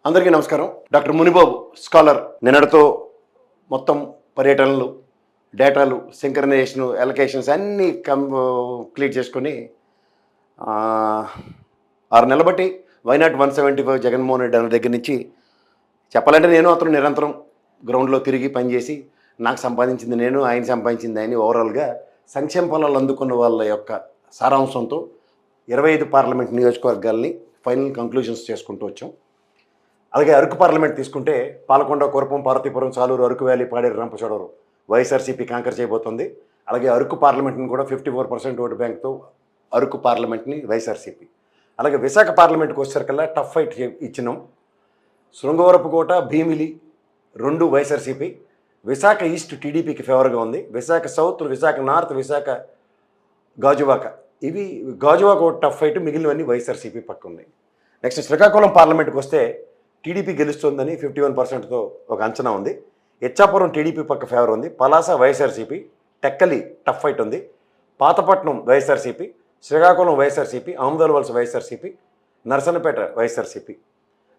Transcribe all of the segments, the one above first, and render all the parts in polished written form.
అందరికీ నమస్కారం. Doctor Munibabu scholar నిన్నటితో మొత్తం పర్యటనలు, డేటాలు, సింక్రనైజేషను, అలొకేషన్స్ అన్నీ కంప్లీట్ చేసుకొని 6 నెలలు బట్టి వైనాట్ 175 జగన్మోహన్ రెడ్డి అన్న దగ్గర నుంచి చెప్పాలంటే నేను అతను నిరంతరం గ్రౌండ్లో తిరిగి పనిచేసి నాకు సంపాదించింది నేను, ఆయన సంపాదించింది ఆయన, ఓవరాల్గా సంక్షేమ ఫలాలు అందుకున్న వాళ్ళ యొక్క సారాంశంతో 25 పార్లమెంట్ నియోజకవర్గాల్ని ఫైనల్ కంక్లూజన్స్ చేసుకుంటూ వచ్చాం. అలాగే అరకు పార్లమెంట్ తీసుకుంటే పాలకొండ, కురపం, పార్వతీపురం, సాలూరు, అరకు వ్యాలీ, పాడేరు, రంపచోడవరం వైఎస్ఆర్సీపీ కాంకర్ చేయబోతుంది. అలాగే అరకు పార్లమెంట్ని కూడా 54% ఓటు బ్యాంక్తో అరకు పార్లమెంట్ని వైఎస్ఆర్సీపీ. అలాగే విశాఖ పార్లమెంట్కి వచ్చేసరికల్లా టఫ్ ఫైట్ ఇచ్చినాం. శృంగవరపుకోట, భీమిలి 2 వైఎస్ఆర్సీపీ, విశాఖ ఈస్ట్ టీడీపీకి ఫేవర్గా ఉంది, విశాఖ సౌత్, విశాఖ నార్త్, విశాఖ గాజువాక ఇవి గాజువాక ఒక టఫ్ ఫైట్, మిగిలినవన్నీ వైఎస్ఆర్సీపీ పక్క ఉన్నాయి. నెక్స్ట్ శ్రీకాకుళం పార్లమెంట్కి వస్తే టీడీపీ గెలుస్తుందని 51%తో ఒక అంచనా ఉంది. ఇచ్చాపురం టీడీపీ పక్క ఫేవర్ ఉంది, పలాస వైఎస్ఆర్సీపీ, టెక్కలి టఫ్ ఫైట్ ఉంది, పాతపట్నం వైఎస్ఆర్సీపీ, శ్రీకాకుళం వైఎస్ఆర్సీపీ, ఆముదాలవలస వైఎస్ఆర్సీపీ, నరసన్నపేట వైఎస్ఆర్సీపీ.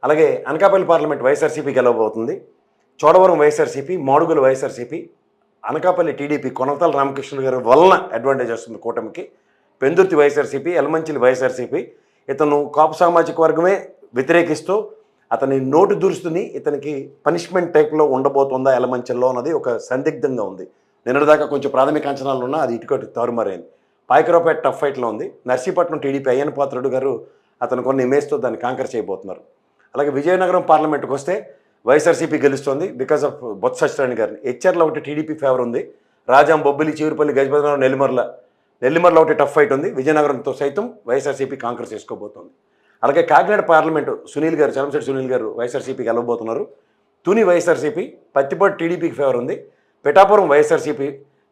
అలాగే అనకాపల్లి పార్లమెంట్ వైఎస్ఆర్సీపీ గెలవబోతుంది, చోడవరం వైఎస్ఆర్సీపీ, మాడుగుల వైఎస్ఆర్సీపీ, అనకాపల్లి టీడీపీ కొనతల రామకృష్ణ గారి వలన అడ్వాంటేజ్ వస్తుంది కూటమికి, పెందుర్తి వైఎస్ఆర్సీపీ, ఎలమంచిలి వైఎస్ఆర్సీపీ. ఇతను కాపు సామాజిక వర్గమే వ్యతిరేకిస్తూ అతని నోటు దురుస్తుని ఇతనికి పనిష్మెంట్ టైప్లో ఉండబోతుందా ఎలమంచల్లో అన్నది ఒక సందిగ్ధంగా ఉంది. నిన్నటిదాకా కొంచెం ప్రాథమిక అంచనాలు ఉన్నా అది ఇటుకటి తారుమారైంది. పాయకరావుపేట టఫ్ ఫైట్లో ఉంది, నర్సీపట్నం టీడీపీ అయ్యన్ పాత్రుడు గారు అతను కొన్ని ఇమేజ్తో దాన్ని కాంకర్ చేయబోతున్నారు. అలాగే విజయనగరం పార్లమెంట్కి వస్తే వైఎస్ఆర్సీపీ గెలుస్తుంది బికాస్ ఆఫ్ బొత్స సత్యనారాయణ గారిని. హెచ్ఆర్లో ఒకటి టీడీపీ ఫేవర్ ఉంది, రాజాం, బొబ్బిలి, చీరుపల్లి, గజపతినగరం, నెల్లిమర్ల ఒకటి టఫ్ ఫైట్ ఉంది, విజయనగరంతో సైతం వైఎస్ఆర్సీపీ కాంకర్ చేసుకోబోతోంది. అలాగే కాకినాడ పార్లమెంటు సునీల్ గారు, చలంశెట్టి సునీల్ గారు వైఎస్ఆర్సీపీకి వెళ్ళబోతున్నారు. తుని వైఎస్ఆర్సీపీ, పత్తిపాటి టీడీపీకి ఫేవర్ ఉంది, పిఠాపురం వైఎస్ఆర్సీపీ,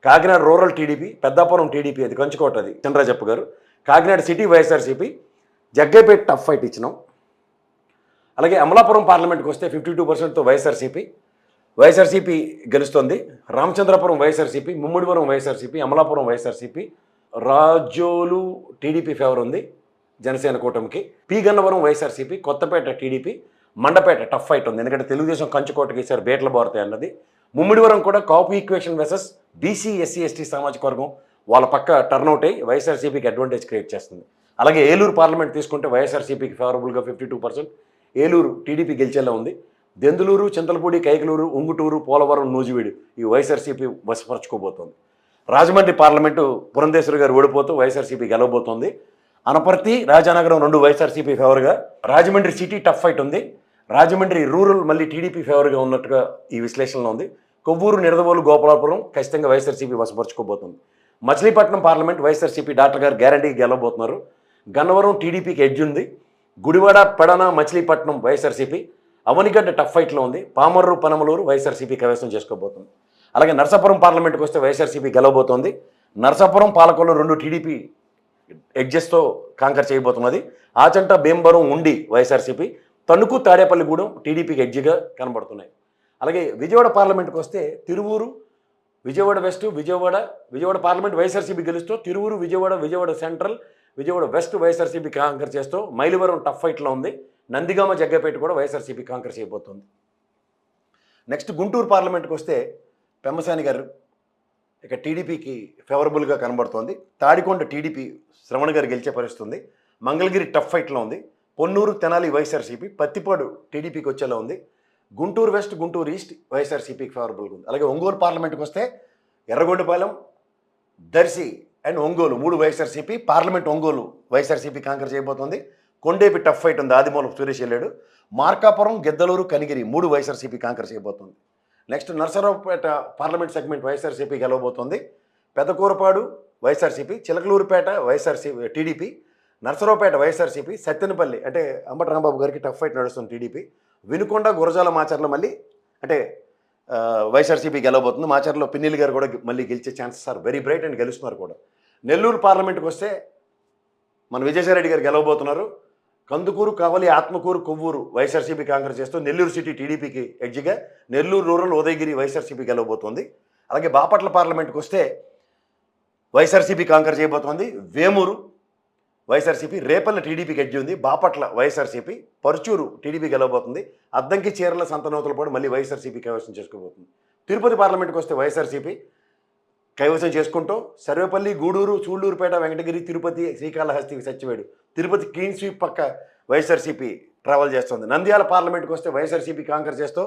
కాకినాడ రూరల్ టీడీపీ, పెద్దాపురం టీడీపీ, అది కంచుకోట, అది చంద్రజప్ప గారు, Kakinada city YSRCP, Jaggaipeta tough fight ఇచ్చినాం. అలాగే అమలాపురం పార్లమెంట్కి వస్తే 52%తో వైఎస్ఆర్సీపీ గెలుస్తుంది, రామచంద్రపురం వైఎస్ఆర్సీపీ, ముమ్మిడివరం వైఎస్ఆర్సీపీ, అమలాపురం వైఎస్ఆర్సీపీ, రాజోలు టీడీపీ ఫేవర్ ఉంది జనసేన కూటమికి, P Gannavaram YSRCP, Kothapeta TDP, Mandapeta tough fight ఉంది, ఎందుకంటే తెలుగుదేశం కంచుకోటకి ఈసారి బేట్ల బారుతాయి అన్నది. ముమ్మిడివరం కూడా Kapu equation versus BC, SC, ST సామాజిక వర్గం వాళ్ళ పక్క టర్న్అవుట్ అయ్యి వైఎస్ఆర్సీపీకి అడ్వాంటేజ్ క్రియేట్ చేస్తుంది. అలాగే ఏలూరు పార్లమెంట్ తీసుకుంటే వైఎస్ఆర్సీపీకి ఫేవరబుల్గా 52%, ఏలూరు టీడీపీ గెలిచేలా ఉంది. దెందులూరు, చింతలపూడి, కైకలూరు, ఉంగుటూరు, పోలవరం, నూజివీడు ఈ వైఎస్ఆర్సీపీ వశపరచుకోబోతోంది. రాజమండ్రి పార్లమెంటు పురంధేశ్వరి గారు ఓడిపోతూ వైఎస్ఆర్సీపీ గెలవబోతోంది. అనపర్తి, రాజానగరం 2 వైఎస్ఆర్సీపీ ఫేవర్గా, రాజమండ్రి సిటీ టఫ్ ఫైట్ ఉంది, రాజమండ్రి రూరల్ మళ్ళీ టీడీపీ ఫేవర్గా ఉన్నట్టుగా ఈ విశ్లేషణలో ఉంది. కొవ్వూరు, నిడదవోలు, గోపాలపురం ఖచ్చితంగా వైఎస్ఆర్సీపీ వశపరచుకోబోతుంది. మచిలీపట్నం పార్లమెంట్ వైఎస్ఆర్సీపీ డాక్టర్ గారు గ్యారంటీకి గెలవబోతున్నారు. గన్నవరం టీడీపీకి ఎడ్జ్ ఉంది, గుడివాడ, పెడన, మచిలీపట్నం వైఎస్ఆర్సీపీ, అవనిగడ్డ టఫ్ ఫైట్లో ఉంది, పామర్రు, పనమలూరు వైఎస్ఆర్సీపీ కైవసం చేసుకోబోతుంది. అలాగే నరసాపురం పార్లమెంట్కి వస్తే వైఎస్ఆర్సీపీ గెలవబోతోంది, నరసాపురం, పాలకొల్లు 2 టీడీపీ ఎడ్జెస్తో కాంకర్ చేయబోతున్నది. ఆచంట, భీమవరం, ఉండి వైఎస్ఆర్సీపీ, తణుకు, తాడేపల్లిగూడెం టీడీపీకి ఎడ్జిగా కనబడుతున్నాయి. అలాగే విజయవాడ పార్లమెంట్కి వస్తే Tiruvuru, Vijayawada west, Vijayawada parliament YSRCP గెలుస్తూ, Tiruvuru, Vijayawada central, Vijayawada west YSRCP conquer చేస్తూ, మైలవరం టఫ్ ఫైట్లో ఉంది, నందిగామ, జగ్గపేట కూడా వైఎస్ఆర్సీపీ కాంకర్ చేయబోతుంది. నెక్స్ట్ గుంటూరు పార్లమెంట్కి వస్తే పెమ్మసాని గారు ఇక టీడీపీకి ఫేవరబుల్గా కనబడుతోంది, తాడికొండ టీడీపీ శ్రవణ్ గారు గెలిచే పరిస్థితుంది, మంగళగిరి టఫ్ ఫైట్లో ఉంది, పొన్నూరు, తెనాలి వైఎస్ఆర్సీపీ, పత్తిపాడు టీడీపీకి వచ్చేలా ఉంది, గుంటూరు వెస్ట్, గుంటూరు ఈస్ట్ వైఎస్ఆర్సీపీకి ఫేవరబుల్గా ఉంది. అలాగే ఒంగోలు పార్లమెంట్కి వస్తే Yerragondapalem, Darsi and Ongole 3 YSRCP, parliament Ongole YSRCP conquer చేయబోతుంది. కొండేపి టఫ్ ఫైట్ ఉంది, ఆదిమూలపు సురేష్ వెళ్ళాడు, మార్కాపురం, గిద్దలూరు, కనిగిరి 3 వైఎస్ఆర్సీపీ కాంకర్ చేయబోతుంది. Next Narasaraopet parliament segment YSRCP గెలవబోతోంది, Pedakurapadu YSRCP, Chilakaluripet YSRCP TDP, Narasaraopet YSRCP, Sattenapalli అంటే అంబటి రాంబాబు గారికి టఫ్ ఫైట్ నడుస్తుంది టీడీపీ, వినుకొండ, గురజాల, మాచర్ల మళ్ళీ అంటే వైఎస్ఆర్సీపీ గెలవబోతుంది. మాచర్లో పిన్నిల్ గారు కూడా మళ్ళీ గెలిచే chances are very bright and గెలుస్తున్నారు కూడా. నెల్లూరు పార్లమెంట్కి వస్తే మన విజయసాయిరెడ్డి గారు గెలవబోతున్నారు, కందుకూరు, కావలి, ఆత్మకూరు, కొవ్వూరు వైఎస్ఆర్సీపీ కాంకర్ చేస్తూ, నెల్లూరు సిటీ టీడీపీకి ఎడ్జిగా, నెల్లూరు రూరల్, ఉదయగిరి వైఎస్ఆర్సీపీ గెలవబోతోంది. అలాగే బాపట్ల పార్లమెంట్కి వస్తే వైఎస్ఆర్సీపీ కాంకర్ చేయబోతోంది, వేమూరు, వైఎస్ఆర్సీపీ, రేపల్ల టీడీపీకి ఎడ్జి ఉంది, బాపట్ల వైఎస్ఆర్సీపీ, పరుచూరు టీడీపీ గెలవబోతుంది, అద్దంకి చీరల సంతనూతలపాడు మళ్ళీ వైఎస్ఆర్సీపీ కైవసం చేసుకోబోతుంది. తిరుపతి పార్లమెంట్కి వస్తే వైఎస్ఆర్సీపీ కైవసం చేసుకుంటూ సర్వేపల్లి, గూడూరు, సూళ్లూరుపేట, వెంకటగిరి, తిరుపతి, శ్రీకాళహస్తి, సత్యవేడు, తిరుపతి క్లీన్ స్వీప్ పక్క వైఎస్ఆర్సీపీ ట్రావెల్ చేస్తుంది. నంద్యాల పార్లమెంట్కి వస్తే వైఎస్ఆర్సీపీ కాంకర్ చేస్తూ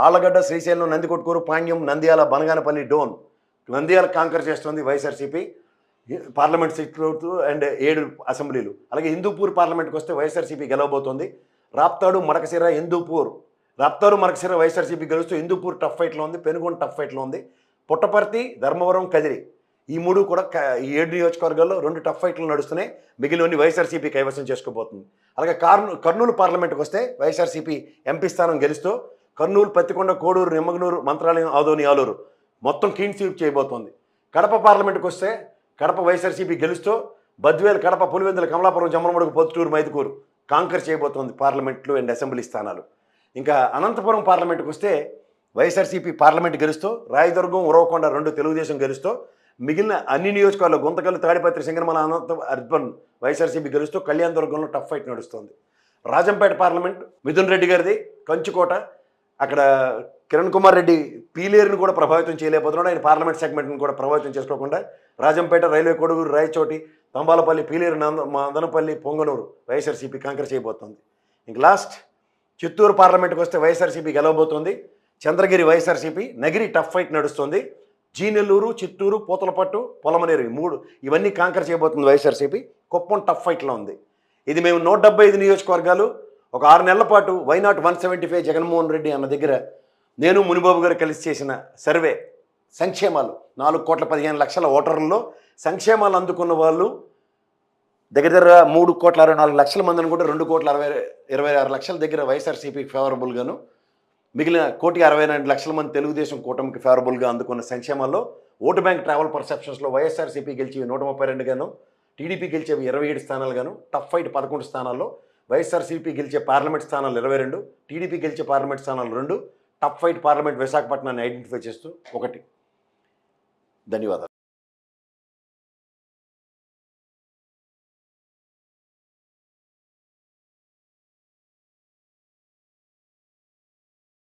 ఆళ్లగడ్డ, శ్రీశైలం, నందికొట్కూరు, పాండ్యం, నంద్యాల, బనగానపల్లి, డోన్, నంద్యాల కాంకర్ చేస్తుంది వైఎస్ఆర్సీపీ పార్లమెంట్ సీట్లు అండ్ 7 అసెంబ్లీలు. అలాగే హిందూపూర్ పార్లమెంట్కి వస్తే వైఎస్ఆర్సీపీ గెలవబోతోంది. రాప్తాడు, మడకశిర, హిందూపూర్, రాప్తాడు, మడకశిర వైఎస్ఆర్సీపీ గెలుస్తూ హిందూపూర్ టఫ్ ఫైట్లో ఉంది, పెనుగొండ టఫ్ ఫైట్లో ఉంది, పుట్టపర్తి, ధర్మవరం, కదిరి ఈ 3 కూడా ఈ 7 నియోజకవర్గాల్లో 2 టఫ్ ఫైట్లు నడుస్తున్నాయి. మిగిలినవన్నీ వైఎస్ఆర్సీపీ కైవసం చేసుకోబోతుంది. అలాగే కర్నూలు పార్లమెంట్కి వస్తే వైఎస్ఆర్సీపీ ఎంపీ స్థానం గెలుస్తూ కర్నూలు, పత్తికొండ, కోడూరు, నిమ్మగనూరు, మంత్రాలయం, ఆదోని, ఆలూరు మొత్తం క్లీన్ స్వీప్ చేయబోతోంది. కడప పార్లమెంట్కి వస్తే కడప వైఎస్ఆర్సీపీ గెలుస్తూ బద్వేలు, కడప, పులివెందుల, కమలాపురం, జమ్మలమడుగు, పొద్దుటూరు, మైదుకూరు కాంకర్ చేయబోతోంది పార్లమెంట్లు అండ్ అసెంబ్లీ స్థానాలు. ఇంకా అనంతపురం పార్లమెంట్కి వస్తే వైఎస్ఆర్సీపీ పార్లమెంట్ గెలుస్తూ రాయదుర్గం, ఉరవకొండ 2 తెలుగుదేశం గెలుస్తూ మిగిలిన అన్ని నియోజకవర్గాల్లో గుంతకల్లు, తాడిపత్రి, సింగనమల, అర్బన్ వైఎస్ఆర్సీపీ గెలుస్తూ కళ్యాణదుర్గంలో టఫ్ ఫైట్ నడుస్తుంది. రాజంపేట పార్లమెంట్ మిథున్ రెడ్డి గారిది, కంచుకోట అక్కడ కిరణ్ కుమార్ రెడ్డి పీలేరుని కూడా ప్రభావితం చేయలేకపోతున్నాడు. ఆయన పార్లమెంట్ సెగ్మెంట్ని కూడా ప్రభావితం చేసుకోకుండా రాజంపేట, రైల్వే కొడుగురు, రాయచోటి, తంబాలపల్లి, పీలేరు, మదనపల్లి, పొంగనూరు వైఎస్ఆర్సీపీ కాంకర్ చేయబోతోంది. ఇంక లాస్ట్ చిత్తూరు పార్లమెంట్కి వస్తే వైఎస్ఆర్సీపీ గెలవబోతోంది. చంద్రగిరి వైఎస్ఆర్సీపీ, నగిరి టఫ్ ఫైట్ నడుస్తుంది. జీనెల్లూరు, చిత్తూరు, పూతలపట్టు, పొలమనేరు ఇవన్నీ కాంకర్ చేయబోతుంది వైఎస్ఆర్సీపీ. కుప్పం టఫ్ ఫైట్లో ఉంది. ఇది మేము 175 నియోజకవర్గాలు ఒక 6 నెలల పాటు వైనాట్ 175 జగన్మోహన్ రెడ్డి అన్న దగ్గర నేను, మునిబాబు గారు కలిసి చేసిన సర్వే. సంక్షేమాలు 4,15,00,000 ఓటర్లలో సంక్షేమాలు అందుకున్న వాళ్ళు దగ్గర 3,64,00,000 మంది అనుకుంటే 2,26,00,000 దగ్గర వైఎస్ఆర్సీపీకి ఫేవరబుల్గాను, మిగిలిన 1,62,00,000 మంది తెలుగుదేశం కూటమికి ఫేవరబుల్గా అందుకున్న సంక్షేమాల్లో ఓటు బ్యాంక్ ట్రావెల్ పర్సెప్షన్స్లో వైఎస్ఆర్సీపీ గెలిచేవి 132 గాను, టీడీపీ గెలిచేవి 27 స్థానాలు గాను, టఫ్ ఫైట్ 11 స్థానాల్లో, వైఎస్ఆర్సీపీ గెలిచే పార్లమెంట్ స్థానాలు 22, టీడీపీ గెలిచే పార్లమెంట్ స్థానాలు 2, టఫ్ ఫైట్ పార్లమెంట్ విశాఖపట్నాన్ని ఐడెంటిఫై చేస్తూ 1. ధన్యవాదాలు.